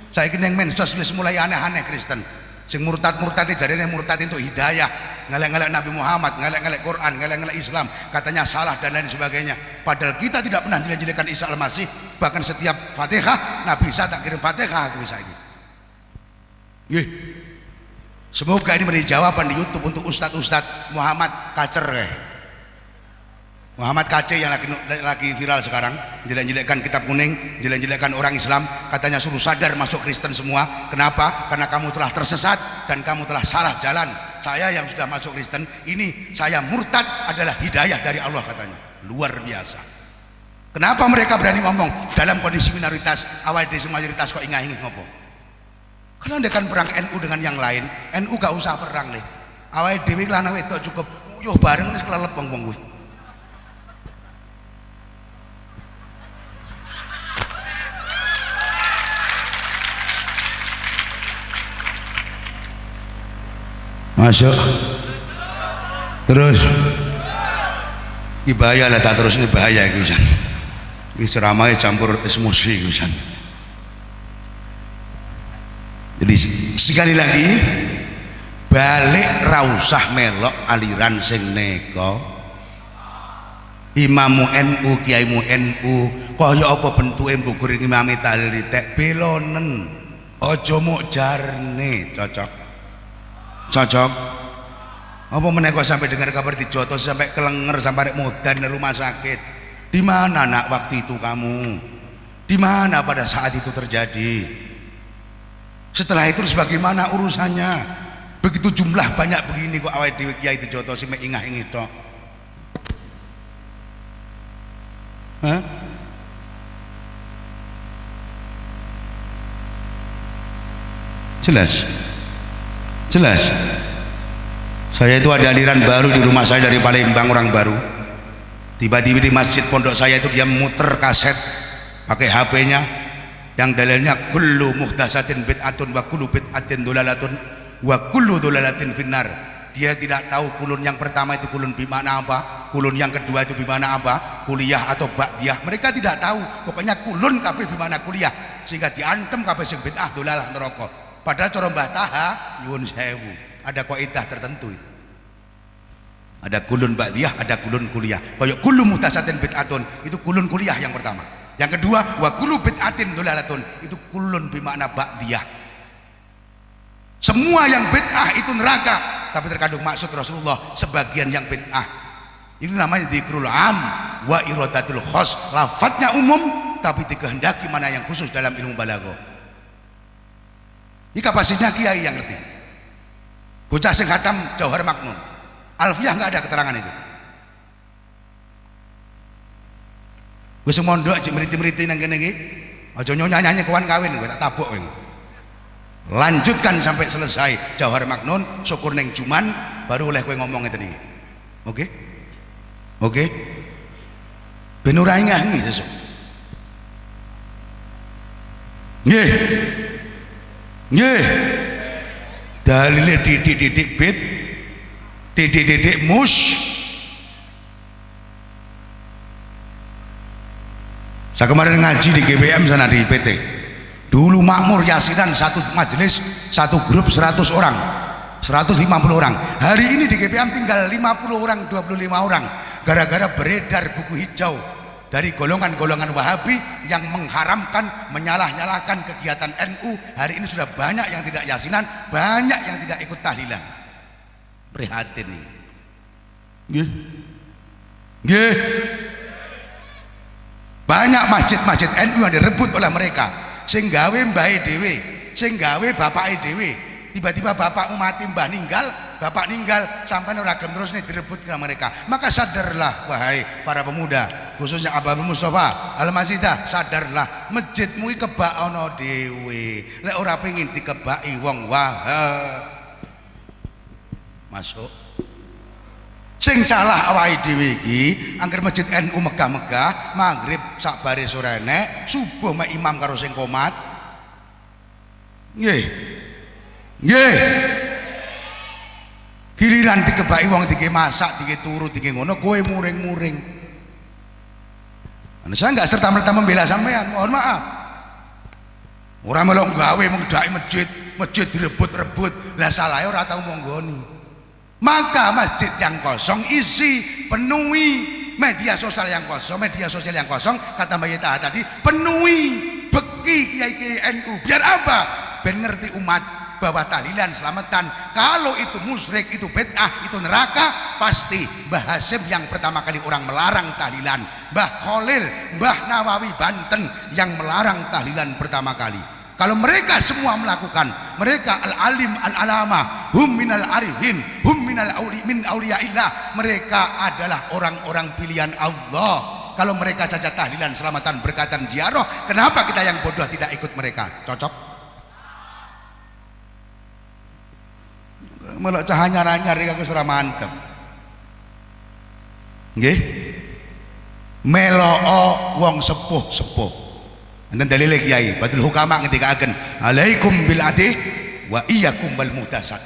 Saiki ning medsos wis mulai aneh-aneh Kristen. Sing murtad-murtad jarene murtad untuk hidayah, ngelek-ngelek Nabi Muhammad, ngelek-ngelek Quran, ngelek-ngelek Islam, katanya salah dan lain sebagainya. Padahal kita tidak pernah jelek-jelekan Isa Al-Masih, bahkan setiap Fatihah Nabi Isa tak kirim Fatihah aku saiki. Nggih. Semoga ini menjadi jawaban di YouTube untuk Ustadz Muhammad Kacer Muhammad Kace yang lagi viral sekarang, jelek-jelekkan kitab kuning, jelek-jelekkan orang Islam, katanya suruh sadar masuk Kristen semua. Kenapa? Karena kamu telah tersesat dan kamu telah salah jalan. Saya yang sudah masuk Kristen, ini saya murtad adalah hidayah dari Allah katanya. Luar biasa. Kenapa mereka berani ngomong dalam kondisi minoritas, awal desa mayoritas kok ingah-ingih ngomong? Kalau ndekan perang NU dengan yang lain, NU gak usah perang leh. Awal dewi lanang wedok cukup yuh bareng wis kelelep wong-wong kuwi. masuk terus ini bahaya lah, tak terus ini bahaya iki ini ceramahnya campur emosi iki. Jadi sekali lagi balik rausah melok aliran sing neko imamu NU kiaimu NU kaya apa bentuke mbukur imame tahlil tek belonen aja muk jarne cocok apa meneh kok sampai dengar kabar dijotos sampai kelenger sampai modan di rumah sakit. Di mana nak waktu itu kamu? Di mana pada saat itu terjadi? Setelah itu terus bagaimana urusannya? Begitu jumlah banyak begini kok awake dhewe kiai dijotosi mek ingah-ingih tok. Hah? Jelas. Saya itu ada aliran baru di rumah saya dari Palembang, orang baru. Tiba-tiba di masjid pondok saya itu dia muter kaset pakai HP-nya yang dalilnya kullu muhdatsatin bid'atun wa kullu bid'atin dolalatun wa kullu dolalatin finnar. Dia tidak tahu kulun yang pertama itu kulun bimana apa, kulun yang kedua itu bimana apa, kuliah atau ba'diyah. Mereka tidak tahu. Pokoknya kulun kabeh bimana kuliah, sehingga diantem kabeh sing bid'ah dolalah neraka. Padahal cara Mbah Taha nyuwun sewu, ada kaidah tertentu itu. Ada kulun ba'diyah, ada kulun kuliah. Kayak kullu muhdatsatin bid'atun itu kulun kuliah yang pertama. Yang kedua wa kullu bid'atin dolalatun itu kulun bimakna ba'diyah. Semua yang bid'ah itu neraka, tapi terkandung maksud Rasulullah sebagian yang bid'ah. Itu namanya dzikrul am wa iradatul khos. Lafadznya umum tapi dikehendaki mana yang khusus dalam ilmu balaghah. Ini kapasitasnya kiai yang ngerti. Bocah sing khatam Jauhar Maknun, Alfiyah nggak ada keterangan itu. Gue semondok cek meriti-meriti nang kene iki. Aja nyanyi kawan kawin gue tak tabuk kowe. Lanjutkan sampai selesai Jauhar Maknun, syukur neng cuman baru oleh kowe ngomong ngeten iki. Oke? Oke? Ben ora ngangi sesuk. Nggih. Nggih. Dalile didik bid, didik mus. Saya kemarin ngaji di GBM sana di PT. Dulu makmur yasinan satu majelis, satu grup 100 orang, 150 orang. Hari ini di GBM tinggal 50 orang, 25 orang. Gara-gara beredar buku hijau dari golongan-golongan Wahabi yang mengharamkan, menyalah-nyalahkan kegiatan NU. Hari ini sudah banyak yang tidak yasinan, banyak yang tidak ikut tahlilan. Prihatin nih. Nggih. Nggih. Banyak masjid-masjid NU yang direbut oleh mereka. Sing gawe mbahe dhewe, sing gawe bapake dhewe. Tiba-tiba bapakmu mati, mbah ninggal, bapak ninggal, sampai ora gelem terus nih direbut ke mereka. Maka sadarlah wahai para pemuda, khususnya Abah Mustafa Al-Masjidah, sadarlah masjidmu iki kebak ana dhewe. Lek ora pengin dikebaki wong Wahab. Masuk. Sing salah awake dhewe iki, angger masjid NU megah-megah, maghrib sak bare sore nek, subuh mek imam karo sing qomat. Nggih. Nggih. Giliran dikebaki wong dike masak, dike turu, dike ngono, kowe muring-muring. Saya enggak serta-merta membela sampean, mohon maaf. Ora melok gawe mengdaki masjid, masjid direbut-rebut, lah salahe ora tau monggoni. Maka masjid yang kosong isi, penuhi. Media sosial yang kosong, media sosial yang kosong, kata Mbak Yeta tadi, penuhi, beki kiai-kiai NU. Biar apa? Biar ngerti umat bahwa tahlilan selamatan. Kalau itu musyrik, itu bid'ah, itu neraka, pasti Mbah Hasim yang pertama kali orang melarang tahlilan, Mbah Khalil, Mbah Nawawi Banten yang melarang tahlilan pertama kali. Kalau mereka semua melakukan, mereka al-alim al-alama, hum minal arifin, hum minal min auliyaillah, mereka adalah orang-orang pilihan Allah. Kalau mereka saja tahlilan selamatan berkatan ziarah, kenapa kita yang bodoh tidak ikut mereka? Cocok? Melok cahanya nyar iki aku ora mantep. Nggih. Melok wong sepuh-sepuh. Enten dalile kiai, Badul Hukama ngendikaken, "Alaikum bil adih wa iyyakum wal muhdatsat."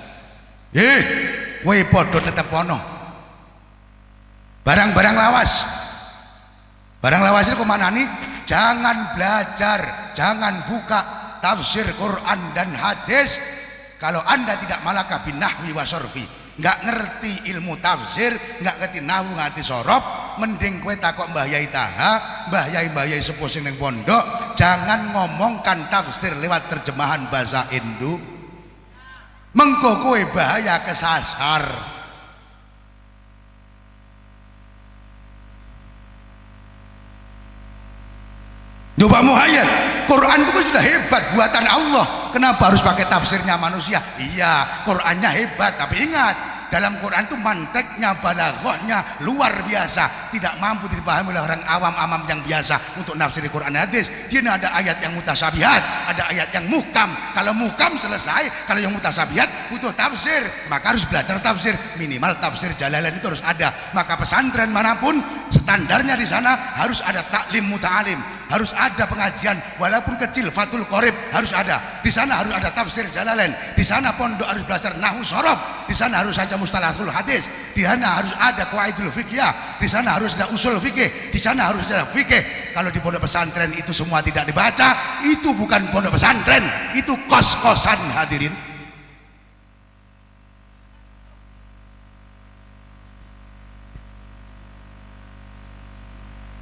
kowe padha tetep ana barang-barang lawas. Barang lawas itu kemanani? Jangan belajar, jangan buka tafsir Quran dan hadis kalau anda tidak malaka bin nahwi wa sorfi, nggak ngerti ilmu tafsir, nggak ngerti nahwu, nggak ngerti sorof. Mending kowe takok Mbah Yai Taha, Mbah Yai sepuh sing ning pondok, jangan ngomongkan tafsir lewat terjemahan bahasa Indo, mengko kowe bahaya kesasar. Coba muhayat, Quran itu sudah hebat buatan Allah. Kenapa harus pakai tafsirnya manusia? Iya, Qurannya hebat, tapi ingat, dalam Quran itu manteknya, balaghahnya luar biasa, tidak mampu dipahami oleh orang awam yang biasa untuk nafsiri Quran hadis. Dia ada ayat yang mutasabihat, ada ayat yang muhkam. Kalau muhkam selesai, kalau yang mutasabihat butuh tafsir, maka harus belajar tafsir, minimal tafsir Jalalain itu harus ada. Maka pesantren manapun standarnya di sana harus ada taklim muta'alim, harus ada pengajian walaupun kecil, Fathul Qorib harus ada. Di sana harus ada tafsir Jalalain. Di sana pondok harus belajar nahwu sorof. Di sana harus ada mustalahul hadis. Di sana harus ada qawaidul fiqhiyah. Di sana harus ada usul fikih. Di sana harus ada fikih. Kalau di pondok pesantren itu semua tidak dibaca, itu bukan pondok pesantren, itu kos-kosan hadirin.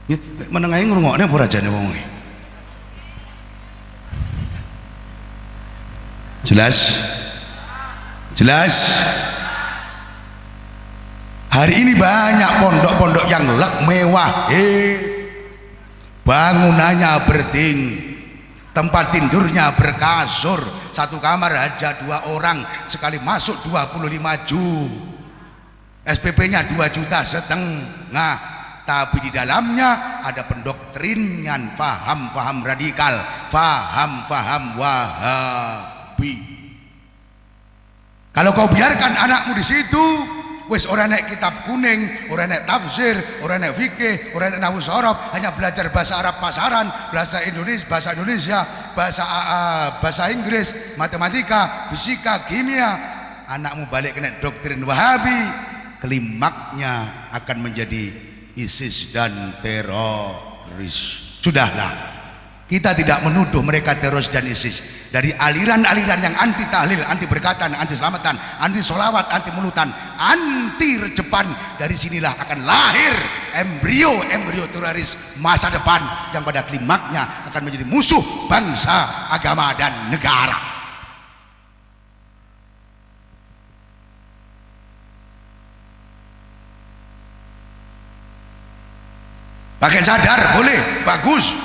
Ya, menengahi ngrungokne apa rajane wong iki? Jelas? Jelas? Hari ini banyak pondok-pondok yang mewah, bangunannya berding, tempat tidurnya berkasur, satu kamar aja 2 orang, sekali masuk 25 juta, SPP-nya 2,5 juta. Nah, tapi di dalamnya ada pendoktrinan, faham radikal, faham Wahabi. Kalau kau biarkan anakmu di situ, wis orang naik kitab kuning, orang naik tafsir, orang naik fikih, orang naik nahwu sorof, hanya belajar bahasa Arab pasaran, bahasa Indonesia, bahasa Inggris, matematika, fisika, kimia, anakmu balik kena doktrin Wahabi, klimaknya akan menjadi ISIS dan teroris. Sudahlah, kita tidak menuduh mereka teroris dan ISIS. Dari aliran-aliran yang anti tahlil, anti berkatan, anti selamatan, anti solawat, anti mulutan, anti rejepan, dari sinilah akan lahir embrio teroris masa depan yang pada klimaknya akan menjadi musuh bangsa, agama, dan negara. Pakai cadar boleh, bagus.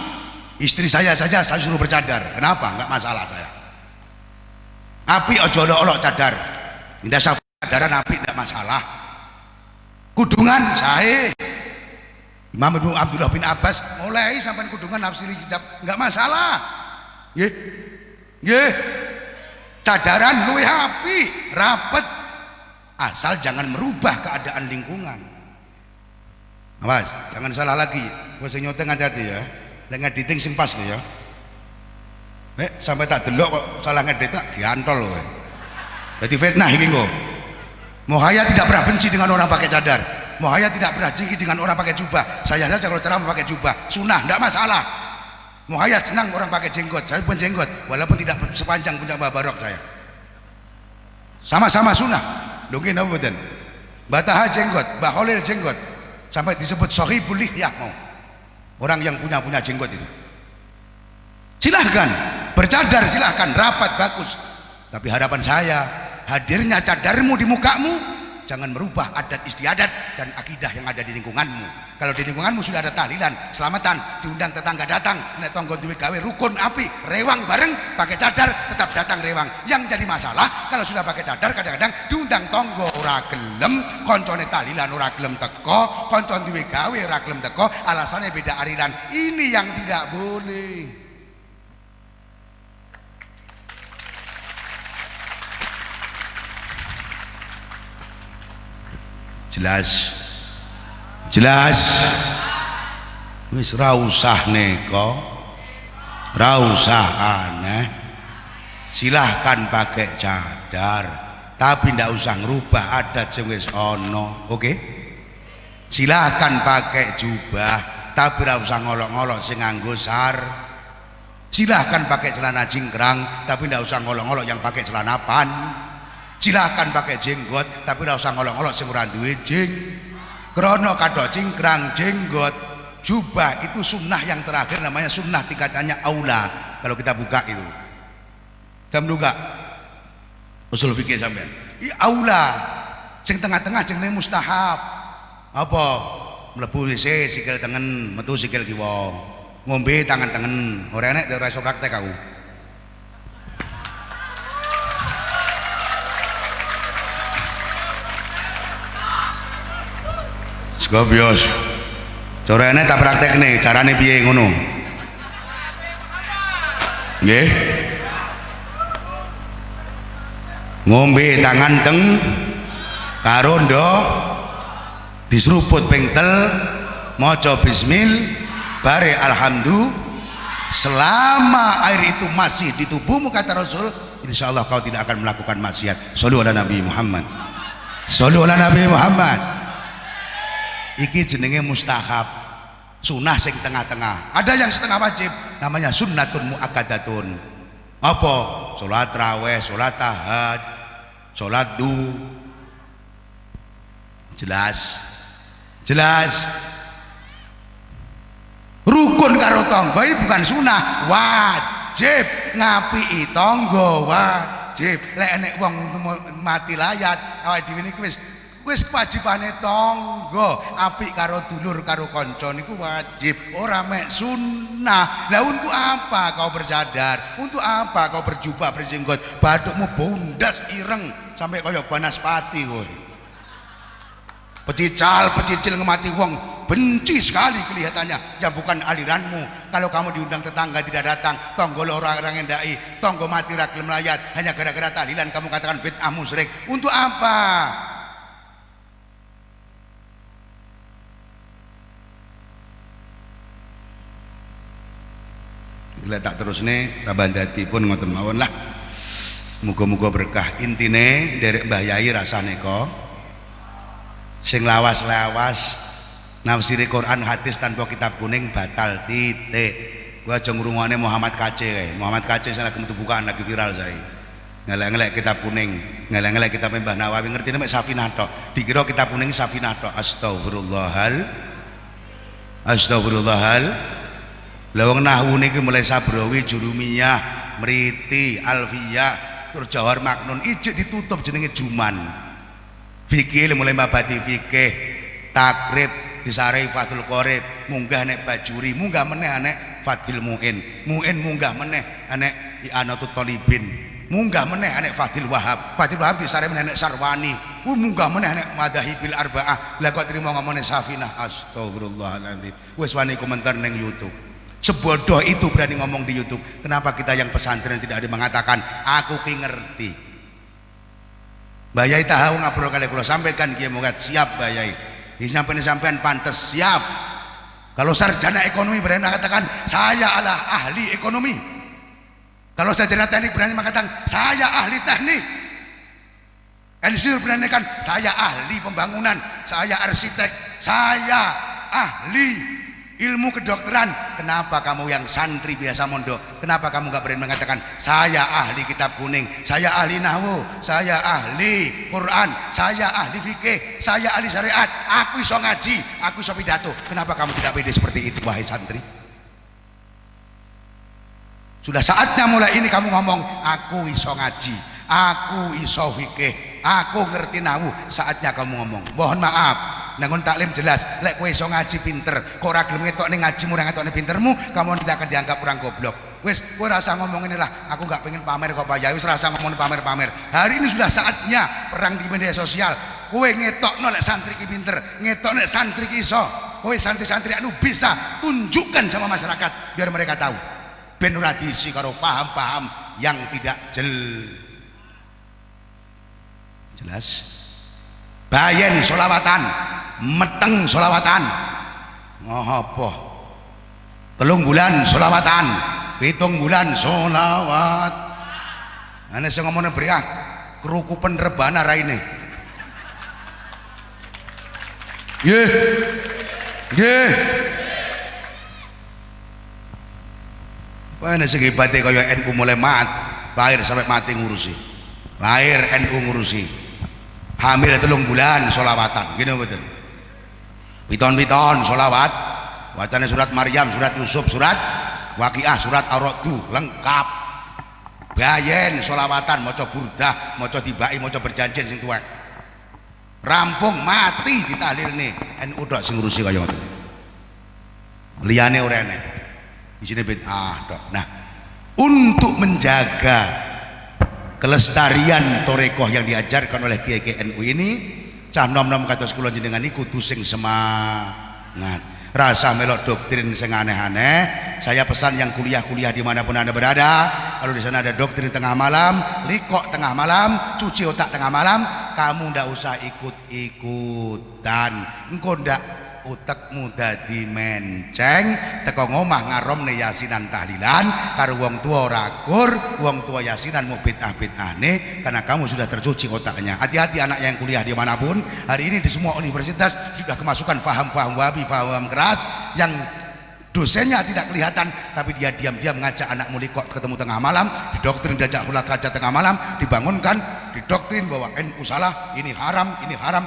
Istri saya saja saya suruh bercadar. Kenapa? Enggak masalah saya. Api ojo olok cadar. Minta syafaat cadaran api enggak masalah. Kudungan saya. Imam Ibnu Abdullah bin Abbas mulai sampai kudungan nafsiri kitab enggak masalah. Nggih. Nggih. Cadaran luwih api, rapet. Asal jangan merubah keadaan lingkungan. Awas, jangan salah lagi. Wes nyoteng hati-hati ya. Lek ngediting sing pas lho ya. Sampai tak delok kok salah ngedit tak diantol lho. Jadi fitnah iki kok. Muhaya tidak pernah benci dengan orang pakai cadar. Muhaya tidak pernah benci dengan orang pakai jubah. Saya saja kalau ceramah pakai jubah, sunnah, tidak masalah. Muhaya senang orang pakai jenggot, saya pun jenggot, walaupun tidak sepanjang punya Mbah Barok saya. Sama-sama sunnah. Mungkin apa betul? Bataha jenggot, Mbah Khalil jenggot, sampai disebut sohibul lihyah mau. Orang yang punya jenggot itu silahkan bercadar, silahkan rapat, bagus. Tapi harapan saya, hadirnya cadarmu di mukamu jangan merubah adat istiadat dan akidah yang ada di lingkunganmu. Kalau di lingkunganmu sudah ada tahlilan, selamatan, diundang tetangga datang, nek tonggo duwe gawe rukun api, rewang bareng, pakai cadar tetap datang rewang. Yang jadi masalah kalau sudah pakai cadar kadang-kadang diundang tonggo ora gelem, koncone tahlilan ora gelem teko, koncone duwe gawe ora gelem teko, alasannya beda aliran. Ini yang tidak boleh. Jelas wis ra usah neko, ra usah aneh, silahkan pakai cadar, tapi ndak usah ngerubah adat sing wis ana. Oke? Silahkan pakai jubah, tapi ora usah ngolok-ngolok sing nganggo sar. Silahkan pakai celana cingkrang, tapi ndak usah ngolok-ngolok yang pakai celana pan. Silahkan pakai jenggot, tapi ora usah ngolok-ngolok sing ora duwe jeng. Krono kado cingkrang, jenggot, jubah itu sunnah yang terakhir, namanya sunnah tingkatannya aula. Kalau kita buka itu jam duga usul fikih sampean aula sing tengah-tengah jenenge mustahab. Apa mlebu WC sikil tengen, metu sikil kiwa, ngombe tangan tengen. Ora enek ora iso praktek aku. Skobios cara enek tak praktekne carane piye ngono nggih. Ngombe tangan teng karo ndok diseruput pengtel, maca bismil, bare alhamdulillah. Selama air itu masih di tubuhmu kata Rasul, insyaallah kau tidak akan melakukan maksiat. Shallu ala Nabi Muhammad. Shallu ala Nabi Muhammad. Iki jenenge mustahab, sunnah sing tengah-tengah. Ada yang setengah wajib, namanya sunnatun muakkadatun. Apa? Salat raweh, salat tahajud, salat duha. Jelas. Rukun karo tangga iki bukan sunah, wajib. Ngapiki tangga wajib. Lek enek wong mati layat awake dhewe niku wis kewajibane tangga, apik karo dulur karo kanca niku wajib, ora mek sunnah. Lah untuk apa kau bercadar? Untuk apa kau berjubah berjenggot? Bathukmu bondas ireng sampai kaya banaspati kowe. Pecicil ngemati wong, benci sekali kelihatannya. Ya bukan aliranmu. Kalau kamu diundang tetangga tidak datang, tonggo orang-orang endai, tonggo mati ora gelem layat, hanya gara-gara tahlilan kamu katakan bid'ah musyrik. Untuk apa? Gila tak terus nih, tambah dadi pun ngoten mawon lah. Muga-muga berkah. Intine derek Mbah Yai rasane kok sing lawas-lawas nafsiri Quran hadis tanpa kitab kuning batal titik. Gua aja ngrungokne Muhammad Kace kae. Muhammad Kace sing lagi metu bukaan lagi viral saiki. Ngelek-ngelek kitab kuning, ngelek-ngelek kitab Mbah Nawawi, ngertine mek Safinah tok. Dikira kitab kuning Safinah tok. Astagfirullahal. Lah wong nahwu niki mulai Sabrawi, Jurumiyah, Mriti, Alfiyah, tur Jawhar Maknun ijik ditutup jenenge Juman. Fikih mulai mabadi fikih, takrib disarai Fathul Qorib, munggah nek Bajuri, munggah meneh anek Fathil Muin munggah meneh anek I'anatul Thalibin, munggah meneh anek Fathil Wahab disarai meneh anek Sarwani, munggah meneh anek Madhahibil Arba'ah. Lah kok trimo ngomongane Safinah. Astagfirullahaladzim. Wis wani komentar neng YouTube. Sebodoh itu berani ngomong di YouTube. Kenapa kita yang pesantren tidak ada mengatakan aku ki ngerti? Mbah Yai tahu ngobrol kali kula sampaikan Kiai Mugat siap Mbah Yai. Sampean pantes siap. Kalau sarjana ekonomi berani mengatakan saya adalah ahli ekonomi. Kalau sarjana teknik berani mengatakan saya ahli teknik. Engineer berani mengatakan saya ahli pembangunan, saya arsitek, saya ahli ilmu kedokteran. Kenapa kamu yang santri biasa mondok, kenapa kamu gak berani mengatakan saya ahli kitab kuning, saya ahli nahwu, saya ahli Quran, saya ahli fikih, saya ahli syariat, aku iso ngaji, aku iso pidato. Kenapa kamu tidak pede seperti itu wahai santri? Sudah saatnya mulai ini kamu ngomong aku iso ngaji, aku iso fikih, aku ngerti nahwu. Saatnya kamu ngomong. Mohon maaf, nangun taklim jelas, lek kowe iso ngaji pinter, kok ora gelem ngetokne ngajimu, ora ngetokne pintermu, kamu tidak akan dianggap orang goblok. Wis, kowe rasa ngomong inilah, aku gak pengen pamer kok Pak Yai, wis rasa ngomong pamer-pamer. Hari ini sudah saatnya perang di media sosial. Kowe ngetokno lek santri ki pinter, ngetokno lek santri ki iso. Kowe santri-santri anu bisa tunjukkan sama masyarakat biar mereka tahu. Ben ora diisi karo paham-paham yang tidak jelas. Bayen solawatan, meteng solawatan, apa 3 bulan solawatan, 7 bulan solawat. Ane sing ngomongnya beriak kerukupan rebana raine. Nggih. Nggih. Mana sing hebate kaya NU mulai lahir sampai mati ngurusi. Lahir NU ngurusi. Hamil 3 bulan sholawatan, gini betul. Piton-piton sholawat. Wacane surat Maryam, surat Yusuf, surat Waqiah, surat Ar-Ra'd lengkap. Bayen sholawatan, maca burdah, maca tibai, maca berjanjian sing tuwek. Rampung mati ditahlil nih. NU tok sing ngurusi kaya ngoten. Liyane ora enek. Isine bid'ah tok. Nah, untuk menjaga kelestarian torekoh yang diajarkan oleh kiai NU ini, cah nom-nom kados kula jenengan niku kudu sing semangat. Rasa melok doktrin sing aneh-aneh. Saya pesan yang kuliah-kuliah dimanapun Anda berada, kalau di sana ada doktrin tengah malam, likok tengah malam, cuci otak tengah malam, kamu ndak usah ikut-ikutan. Engko ndak utekmu dadi menceng teko ngomah ngaromne yasinan tahlilan karo wong tua rakur, wong tua yasinan mau bid'ah-bid'ahne, karena kamu sudah tercuci otaknya. Hati-hati anak yang kuliah dimanapun. Hari ini di semua universitas sudah kemasukan faham-faham wahabi, faham keras yang dosennya tidak kelihatan, tapi dia diam-diam ngajak anak mulikok ketemu tengah malam, didoktrin diajak hulat kaca tengah malam, dibangunkan, didoktrin bahwa NU salah, ini haram,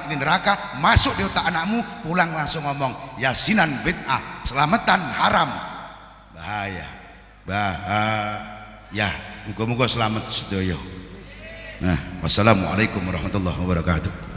ini neraka, masuk di otak anakmu, pulang langsung ngomong yasinan bid'ah, selamatan haram. Bahaya. Muga-muga selamat sedaya. Nah, wassalamualaikum warahmatullahi wabarakatuh.